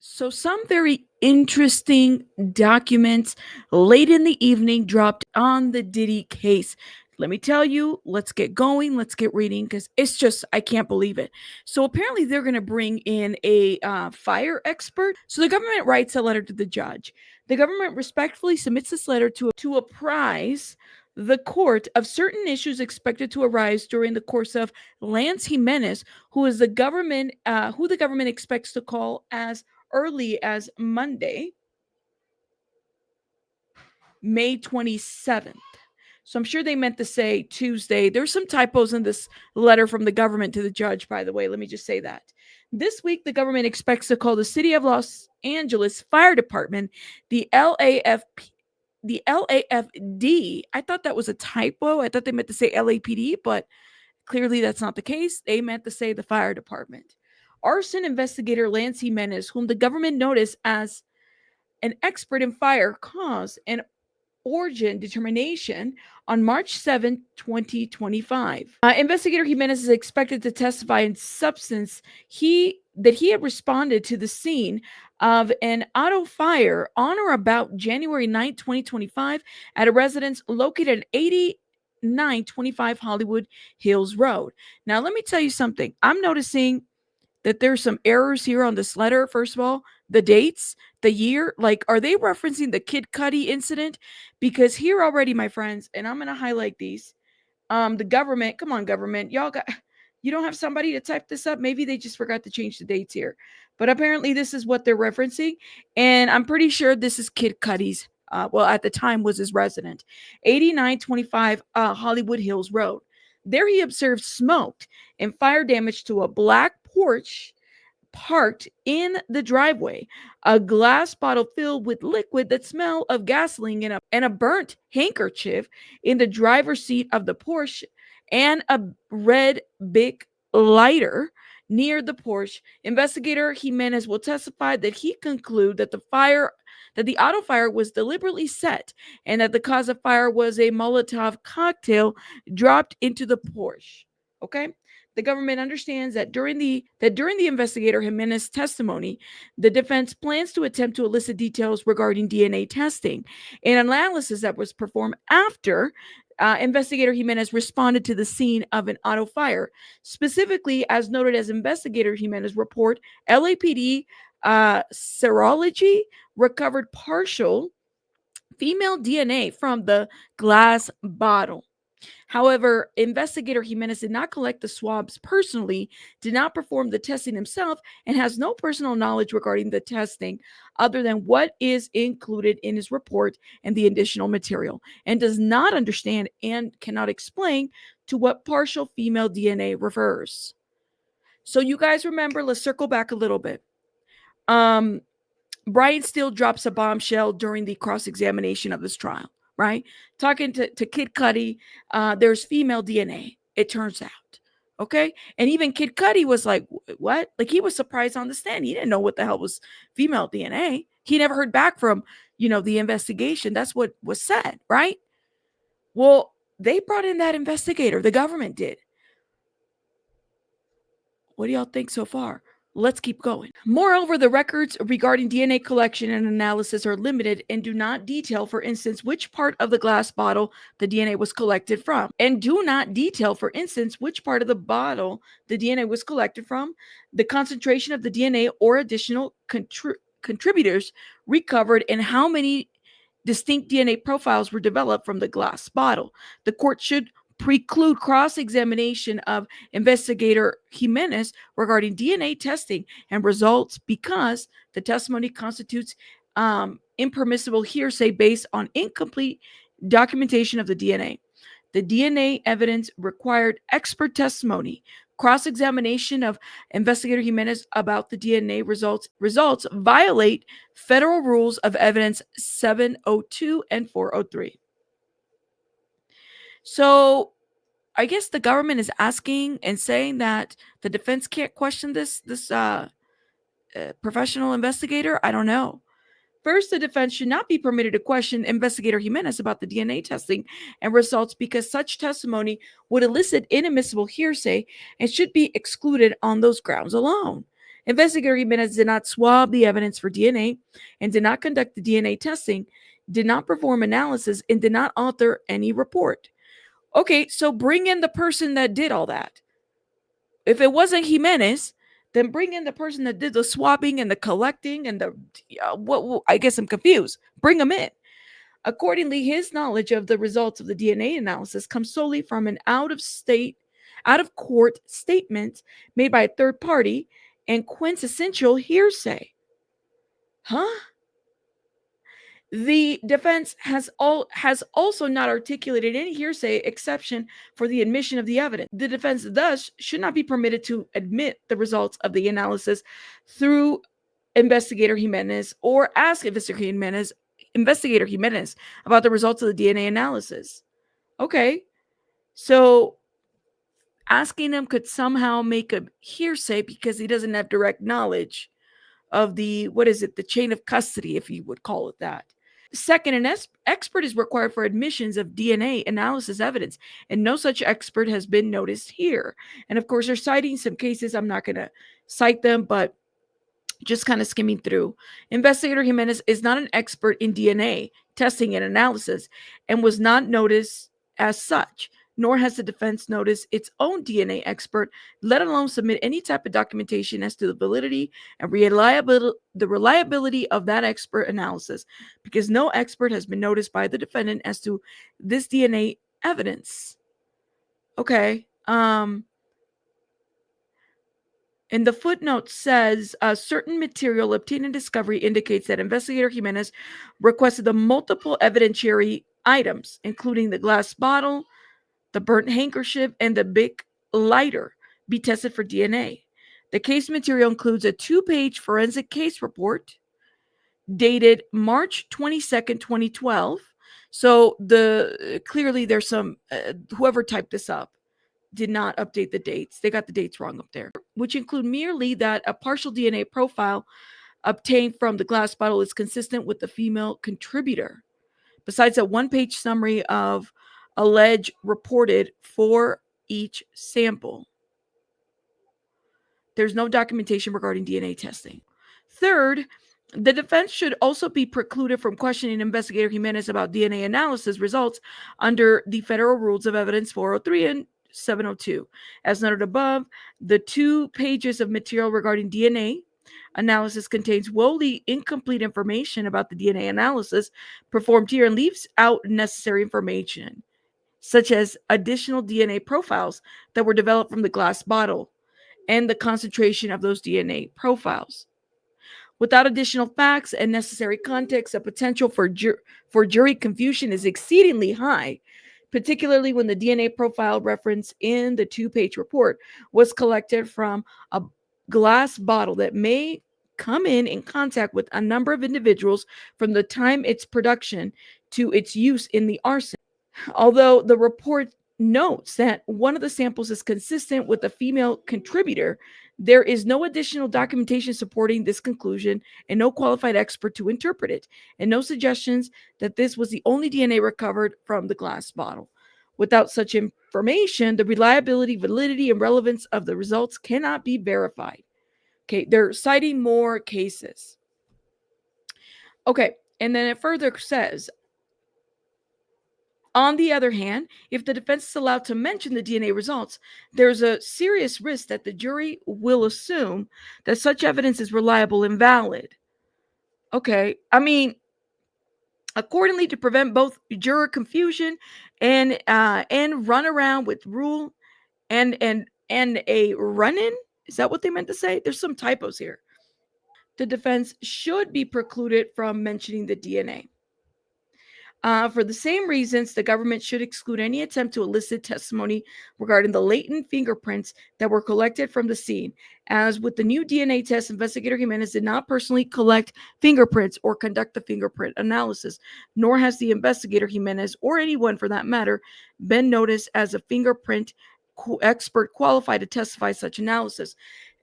So, some very interesting documents late in the evening dropped on the Diddy case. Let me tell you, let's get going, let's get reading because it's just, I can't believe it. So, apparently, they're going to bring in a fire expert. So, the government writes a letter to the judge. The government respectfully submits this letter to apprise the court of certain issues expected to arise during the course of Lance Jimenez, who the government expects to call as early as Monday, May 27th. So I'm sure they meant to say Tuesday. There's some typos in this letter from the government to the judge, by the way. Let me just say that. This week, the government expects to call the City of Los Angeles Fire Department, the LAFP, the LAFD. I thought that was a typo. I thought they meant to say LAPD, but clearly that's not the case. They meant to say the fire department. Arson investigator Lance Jimenez, whom the government noticed as an expert in fire cause and origin determination on March 7, 2025. Investigator Jimenez is expected to testify in substance that he had responded to the scene of an auto fire on or about January 9, 2025 at a residence located at 8925 Hollywood Hills Road. Now, let me tell you something. I'm noticing that there's some errors here on this letter. First of all, the dates, the year, like, are they referencing the Kid Cudi incident? Because here already, my friends, and I'm gonna highlight these. The government, come on, government, y'all got, you don't have somebody to type this up. Maybe they just forgot to change the dates here, but apparently this is what they're referencing, and I'm pretty sure this is Kid Cudi's. Well, at the time was his resident, 8925 Hollywood Hills Road. There he observed smoke and fire damage to a black Porsche parked in the driveway, a glass bottle filled with liquid that smelled of gasoline, and a burnt handkerchief in the driver's seat of the Porsche, and a red Bic lighter near the Porsche. Investigator Jimenez will testify that he concluded that the auto fire was deliberately set and that the cause of fire was a Molotov cocktail dropped into the Porsche. Okay? The government understands that during the investigator Jimenez testimony, the defense plans to attempt to elicit details regarding DNA testing, an analysis that was performed after investigator Jimenez responded to the scene of an auto fire. Specifically, as noted as investigator Jimenez report, LAPD serology recovered partial female DNA from the glass bottle. However, investigator Jimenez did not collect the swabs personally, did not perform the testing himself, and has no personal knowledge regarding the testing other than what is included in his report and the additional material, and does not understand and cannot explain to what partial female DNA refers. So you guys remember, let's circle back a little bit. Brian Steele drops a bombshell during the cross-examination of this trial, right? Talking to Kid Cudi, there's female DNA, it turns out. Okay. And even Kid Cudi was like, what? Like, he was surprised on the stand. He didn't know what the hell was female DNA. He never heard back from, the investigation. That's what was said, right? Well, they brought in that investigator. The government did. What do y'all think so far? Let's keep going. Moreover, the records regarding DNA collection and analysis are limited and do not detail, for instance, which part of the glass bottle the DNA was collected from, and do not detail, for instance, which part of the bottle the DNA was collected from, the concentration of the DNA or additional contributors recovered, and how many distinct DNA profiles were developed from the glass bottle. The court should preclude cross-examination of investigator Jimenez regarding DNA testing and results because the testimony constitutes impermissible hearsay based on incomplete documentation of the DNA. The DNA evidence required expert testimony. Cross-examination of investigator Jimenez about the DNA results violate federal rules of evidence 702 and 403. So I guess the government is asking and saying that the defense can't question this professional investigator. I don't know. First, the defense should not be permitted to question investigator Jimenez about the DNA testing and results because such testimony would elicit inadmissible hearsay and should be excluded on those grounds alone. Investigator Jimenez did not swab the evidence for DNA and did not conduct the DNA testing, did not perform analysis, and did not author any report. Okay, so bring in the person that did all that. If it wasn't Jimenez, then bring in the person that did the swabbing and the collecting and the what I guess I'm confused. Bring him in. Accordingly, his knowledge of the results of the DNA analysis comes solely from an out of court statement made by a third party and quintessential hearsay. Huh? The defense has also not articulated any hearsay exception for the admission of the evidence. The defense thus should not be permitted to admit the results of the analysis through investigator Jimenez or ask investigator Jimenez about the results of the DNA analysis. Okay. So asking him could somehow make a hearsay because he doesn't have direct knowledge of the chain of custody, if you would call it that. Second, an expert is required for admissions of DNA analysis evidence, and no such expert has been noticed here. And of course, they're citing some cases. I'm not going to cite them, but just kind of skimming through. Investigator Jimenez is not an expert in DNA testing and analysis and was not noticed as such, nor has the defense noticed its own DNA expert, let alone submit any type of documentation as to the validity and reliability of that expert analysis, because no expert has been noticed by the defendant as to this DNA evidence. Okay. And the footnote says certain material obtained in discovery indicates that investigator Jimenez requested the multiple evidentiary items, including the glass bottle, the burnt handkerchief, and the big lighter, be tested for DNA. The case material includes a 2-page forensic case report dated March 22nd, 2012. So clearly there's some whoever typed this up did not update the dates. They got the dates wrong up there, which include merely that a partial DNA profile obtained from the glass bottle is consistent with the female contributor. Besides a 1-page summary of alleged reported for each sample, there's no documentation regarding DNA testing. Third, the defense should also be precluded from questioning investigator Jimenez about DNA analysis results under the Federal Rules of Evidence 403 and 702. As noted above, the 2 pages of material regarding DNA analysis contains woefully incomplete information about the DNA analysis performed here and leaves out necessary information, such as additional DNA profiles that were developed from the glass bottle and the concentration of those DNA profiles. Without additional facts and necessary context, the potential for jury confusion is exceedingly high, particularly when the DNA profile referenced in the 2-page report was collected from a glass bottle that may come in contact with a number of individuals from the time its production to its use in the arson. Although the report notes that one of the samples is consistent with a female contributor, there is no additional documentation supporting this conclusion and no qualified expert to interpret it, and no suggestions that this was the only DNA recovered from the glass bottle. Without such information, the reliability, validity, and relevance of the results cannot be verified. Okay, they're citing more cases. Okay, and then it further says, on the other hand, if the defense is allowed to mention the DNA results, there's a serious risk that the jury will assume that such evidence is reliable and valid. Okay, I mean, accordingly, to prevent both juror confusion and run around with rule and a run-in, is that what they meant to say? There's some typos here. The defense should be precluded from mentioning the DNA. For the same reasons, the government should exclude any attempt to elicit testimony regarding the latent fingerprints that were collected from the scene. As with the new DNA test, investigator Jimenez did not personally collect fingerprints or conduct the fingerprint analysis, nor has the investigator Jimenez, or anyone for that matter, been noticed as a fingerprint expert qualified to testify such analysis.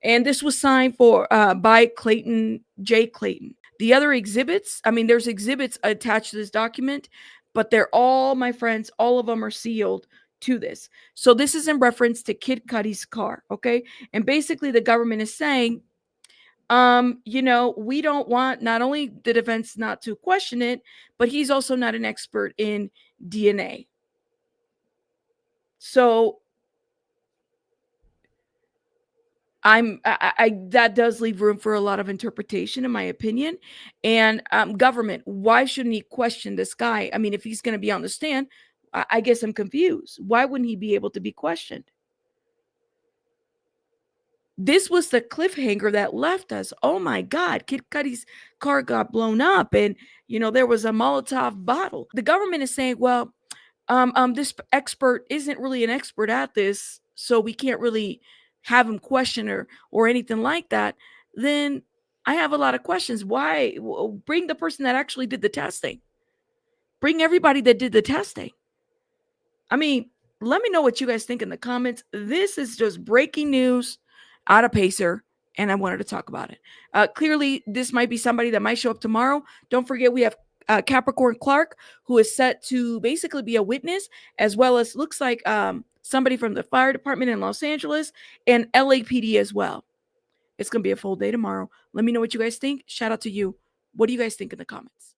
And this was signed by Clayton J. Clayton. The other exhibits, I mean, there's exhibits attached to this document, but they're all, my friends, all of them are sealed to this. So this is in reference to Kid Cudi's car, okay? And basically the government is saying We don't want not only the defense not to question it, but he's also not an expert in DNA. So that does leave room for a lot of interpretation, in my opinion. And government, why shouldn't he question this guy? I mean, if he's going to be on the stand, I guess I'm confused. Why wouldn't he be able to be questioned? This was the cliffhanger that left us. Oh my God, Kid Cudi's car got blown up, and there was a Molotov bottle. The government is saying, well, this expert isn't really an expert at this, so we can't really have him question or anything like that. Then I have a lot of questions. Why bring the person that actually did the testing? Bring everybody that did the testing. I mean, let me know what you guys think in the comments. This is just breaking news out of Pacer, and I wanted to talk about it. Clearly, this might be somebody that might show up tomorrow. Don't forget, we have Capricorn Clark, who is set to basically be a witness, as well as looks like somebody from the fire department in Los Angeles and LAPD as well. It's going to be a full day tomorrow. Let me know what you guys think. Shout out to you. What do you guys think in the comments?